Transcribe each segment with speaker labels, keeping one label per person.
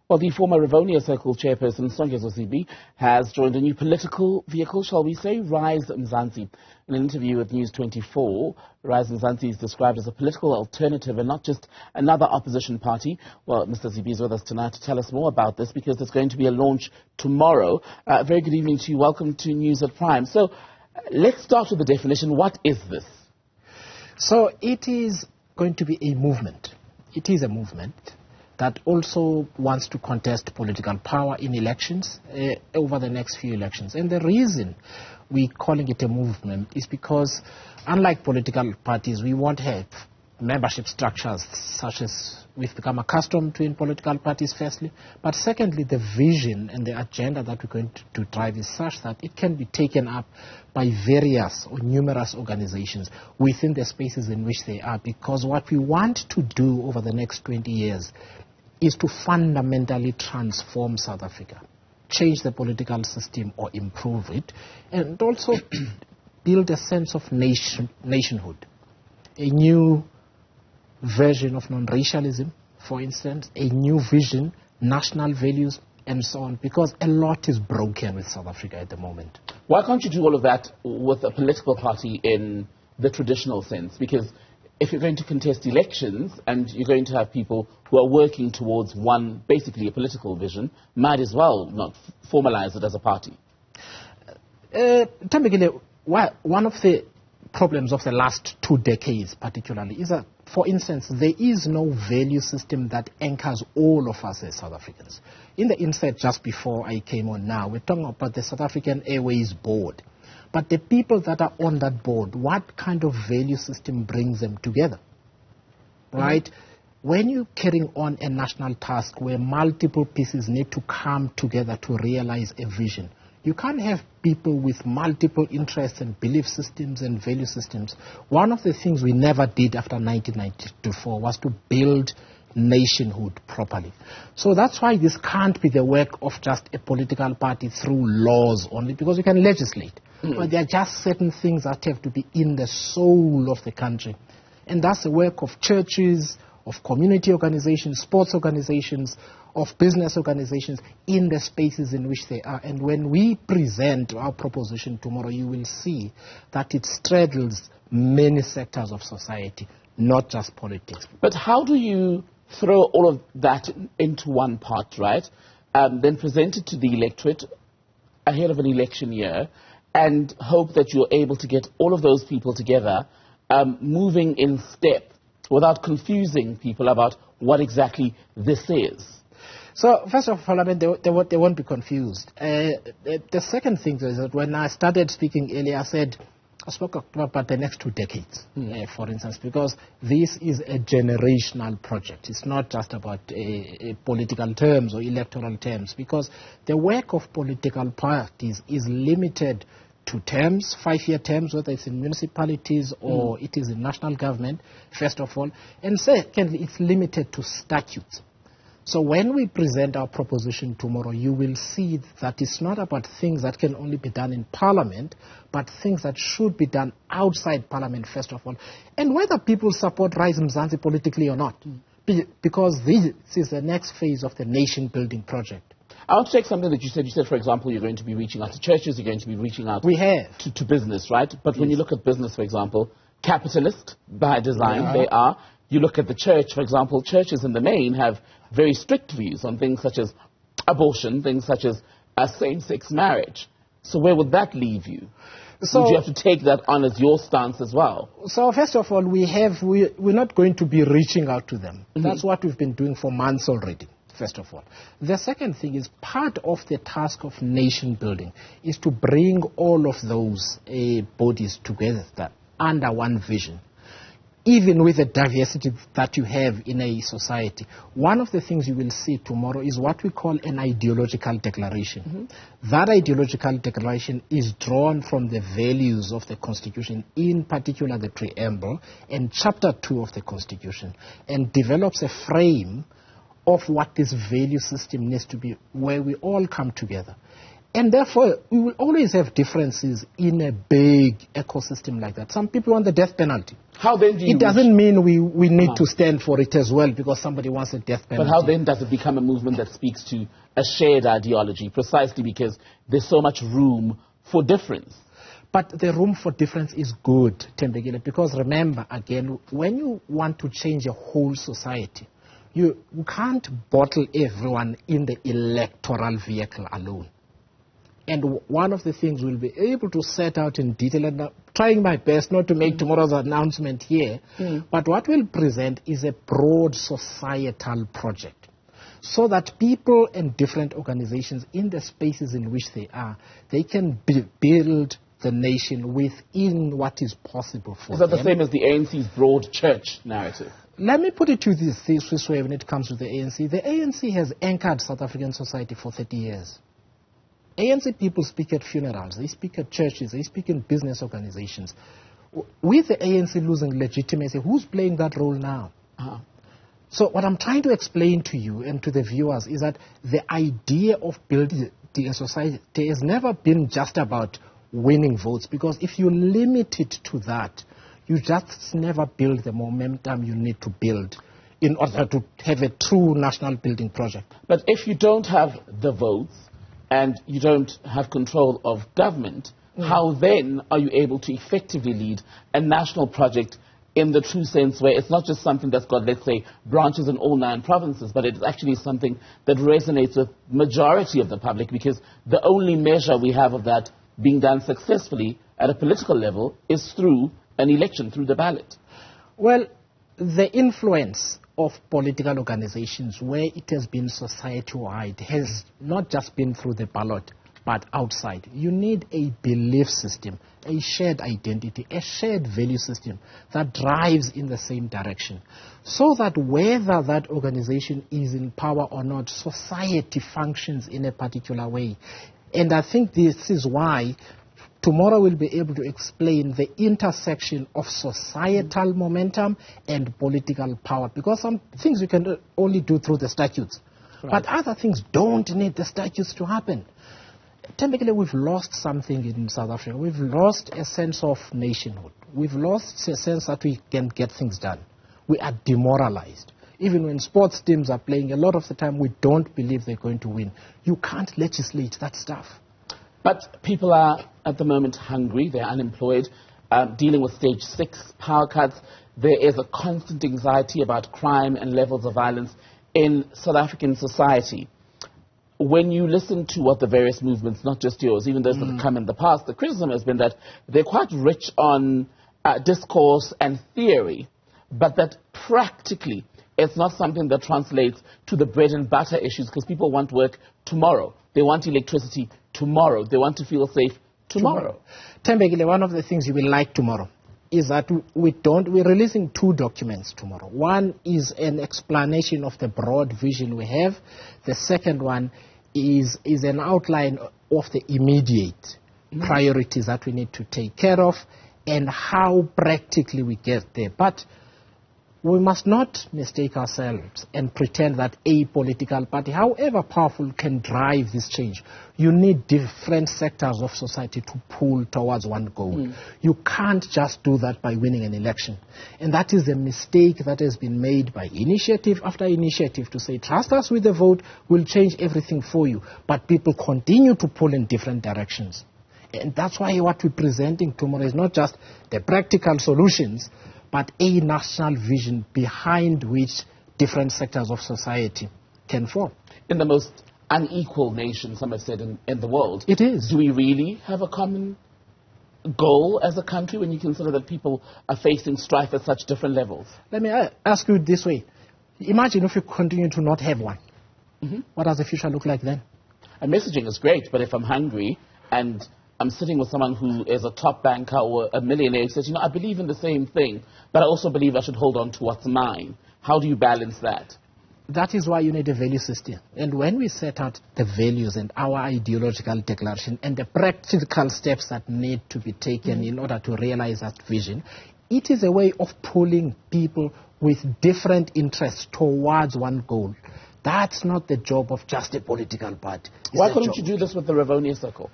Speaker 1: Well, the former Rivonia Circle chairperson, Songezo Zibi, has joined a new political vehicle, shall we say, Rise Mzansi. In an interview with News 24, Rise Mzansi is described as a political alternative and not just another opposition party. Well, Mr. Zibi is with us tonight to tell us more about this because there's going to be a launch tomorrow. Very good evening to you. Welcome to News at Prime. So let's start with the definition. What is this?
Speaker 2: So it is going to be a movement. It is a movement that also wants to contest political power in elections over the next few elections. And the reason we're calling it a movement is because, unlike political parties, we won't have membership structures such as we've become accustomed to in political parties, firstly. But secondly, the vision and the agenda that we're going to drive is such that it can be taken up by various or numerous organizations within the spaces in which they are. Because what we want to do over the next 20 years is to fundamentally transform South Africa, change the political system or improve it, and also build a sense of nationhood, a new version of non-racialism, for instance, a new vision, national values, and so on, because a lot is broken with South Africa at the moment.
Speaker 1: Why can't you do all of that with a political party in the traditional sense? Because if you're going to contest elections and you're going to have people who are working towards one, basically a political vision, might as well not formalize it as a party.
Speaker 2: One of the problems of the last 2 decades particularly is that, for instance, there is no value system that anchors all of us as South Africans. In the insert just before I came on now, we're talking about the South African Airways Board. But the people that are on that board, what kind of value system brings them together? Right? When you're carrying on a national task where multiple pieces need to come together to realize a vision, you can't have people with multiple interests and belief systems and value systems. One of the things we never did after 1994 was to build nationhood properly. So that's why this can't be the work of just a political party through laws only, because you can legislate. But there are just certain things that have to be in the soul of the country. And that's the work of churches, of community organizations, sports organizations, of business organizations in the spaces in which they are. And when we present our proposition tomorrow, you will see that it straddles many sectors of society, not just politics.
Speaker 1: But how do you throw all of that into one pot, right? Then present it to the electorate ahead of an election year and hope that you're able to get all of those people together, moving in step without confusing people about what exactly this is?
Speaker 2: So, first of all, I mean, they won't be confused. The second thing is that when I started speaking earlier, I spoke about the next 2 decades, for instance, because this is a generational project. It's not just about political terms or electoral terms, because the work of political parties is limited to terms, 5-year terms, whether it's in municipalities or it is in national government, first of all. And secondly, it's limited to statutes. So when we present our proposition tomorrow, you will see that it's not about things that can only be done in Parliament, but things that should be done outside Parliament, first of all. And whether people support Rise Mzansi politically or not, because this is the next phase of the nation-building project.
Speaker 1: I want to take something that you said. You said, for example, you're going to be reaching out to churches, you're going to be reaching out to business, right? But when you look at business, for example, capitalist by design, they are. You look at the church, for example, churches in the main have very strict views on things such as abortion, things such as same-sex marriage. So where would that leave you? So would you have to take that on as your stance as well? So
Speaker 2: first of all, we're not going to be reaching out to them. That's what we've been doing for months already, first of all. The second thing is part of the task of nation building is to bring all of those bodies together under one vision. Even with the diversity that you have in a society, one of the things you will see tomorrow is what we call an ideological declaration. That ideological declaration is drawn from the values of the Constitution, in particular the preamble and Chapter 2 of the Constitution, and develops a frame of what this value system needs to be, where we all come together. And therefore, we will always have differences in a big ecosystem like that. Some people want the death penalty.
Speaker 1: How then do you...
Speaker 2: It doesn't mean we need to stand for it as well because somebody wants a death penalty.
Speaker 1: But how then does it become a movement that speaks to a shared ideology, precisely because there's so much room for difference?
Speaker 2: But the room for difference is good, Tembegile, because remember, again, when you want to change a whole society, you can't bottle everyone in the electoral vehicle alone. And one of the things we'll be able to set out in detail, and I'm trying my best not to make tomorrow's announcement here, but what we'll present is a broad societal project, so that people and different organizations in the spaces in which they are, they can build the nation within what is possible for them.
Speaker 1: Is that the same as the ANC's broad church narrative?
Speaker 2: Let me put it to this way when it comes to the ANC. The ANC has anchored South African society for 30 years. ANC people speak at funerals, they speak at churches, they speak in business organizations. With the ANC losing legitimacy, who's playing that role now? So what I'm trying to explain to you and to the viewers is that the idea of building a society has never been just about winning votes, because if you limit it to that, you just never build the momentum you need to build in order to have a true national building project.
Speaker 1: But if you don't have the votes and you don't have control of government, how then are you able to effectively lead a national project in the true sense where it's not just something that's got, let's say, branches in all 9 provinces, but it's actually something that resonates with majority of the public, because the only measure we have of that being done successfully at a political level is through an election, through the ballot?
Speaker 2: Well, the influence of political organizations where it has been society-wide has not just been through the ballot, but outside. You need a belief system, a shared identity, a shared value system that drives in the same direction, so that whether that organization is in power or not, society functions in a particular way. And I think this is why tomorrow we'll be able to explain the intersection of societal momentum and political power, because some things we can only do through the statutes, but other things don't need the statutes to happen. Typically, we've lost something in South Africa. We've lost a sense of nationhood. We've lost a sense that we can get things done. We are demoralized. Even when sports teams are playing, a lot of the time we don't believe they're going to win. You can't legislate that stuff.
Speaker 1: But people are, at the moment, hungry. They're unemployed, dealing with stage 6 power cuts. There is a constant anxiety about crime and levels of violence in South African society. When you listen to what the various movements, not just yours, even those that have come in the past, the criticism has been that they're quite rich on discourse and theory, but that practically it's not something that translates to the bread and butter issues, because people want work tomorrow. They want electricity tomorrow. They want to feel safe tomorrow.
Speaker 2: Tembegile, one of the things you will like tomorrow is that we're releasing 2 documents tomorrow. One is an explanation of the broad vision we have. The second one is an outline of the immediate priorities that we need to take care of and how practically we get there. But we must not mistake ourselves and pretend that a political party, however powerful, can drive this change. You need different sectors of society to pull towards one goal. You can't just do that by winning an election. And that is a mistake that has been made by initiative after initiative to say, trust us with the vote, we'll change everything for you. But people continue to pull in different directions. And that's why what we're presenting tomorrow is not just the practical solutions, but a national vision behind which different sectors of society can form.
Speaker 1: In the most unequal nation, some have said, in the world.
Speaker 2: It is.
Speaker 1: Do we really have a common goal as a country when you consider that people are facing strife at such different levels?
Speaker 2: Let me ask you this way. Imagine if you continue to not have one. What does the future look like then?
Speaker 1: And messaging is great, but if I'm hungry and I'm sitting with someone who is a top banker or a millionaire who says, I believe in the same thing, but I also believe I should hold on to what's mine. How do you balance that?
Speaker 2: That is why you need a value system. And when we set out the values and our ideological declaration and the practical steps that need to be taken in order to realize that vision, it is a way of pulling people with different interests towards one goal. That's not the job of just a political party.
Speaker 1: Why couldn't you do this with the Rivonia Circle?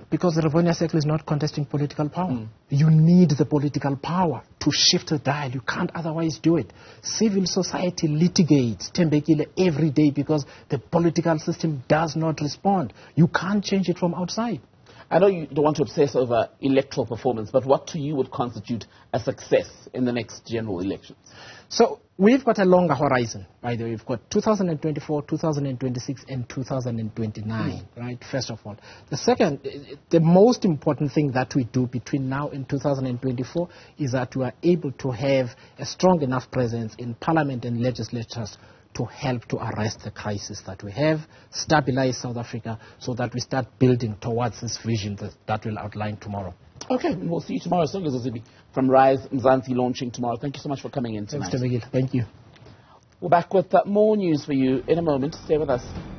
Speaker 2: Because the Rivonia Circle is not contesting political power. You need the political power to shift the dial. You can't otherwise do it. Civil society litigates Tembekile every day because the political system does not respond. You can't change it from outside.
Speaker 1: I know you don't want to obsess over electoral performance, but what to you would constitute a success in the next general elections?
Speaker 2: So we've got a longer horizon, by the way. We've got 2024, 2026, and 2029, right, first of all. The second, the most important thing that we do between now and 2024 is that we are able to have a strong enough presence in parliament and legislatures to help to arrest the crisis that we have, stabilize South Africa, so that we start building towards this vision that we'll outline tomorrow.
Speaker 1: Okay, we'll see you tomorrow. Songezo Zibi from Rise Mzansi launching tomorrow. Thank you so much for coming in tonight.
Speaker 2: Thanks, Mr. McGill. Thank you.
Speaker 1: We're back with more news for you in a moment. Stay with us.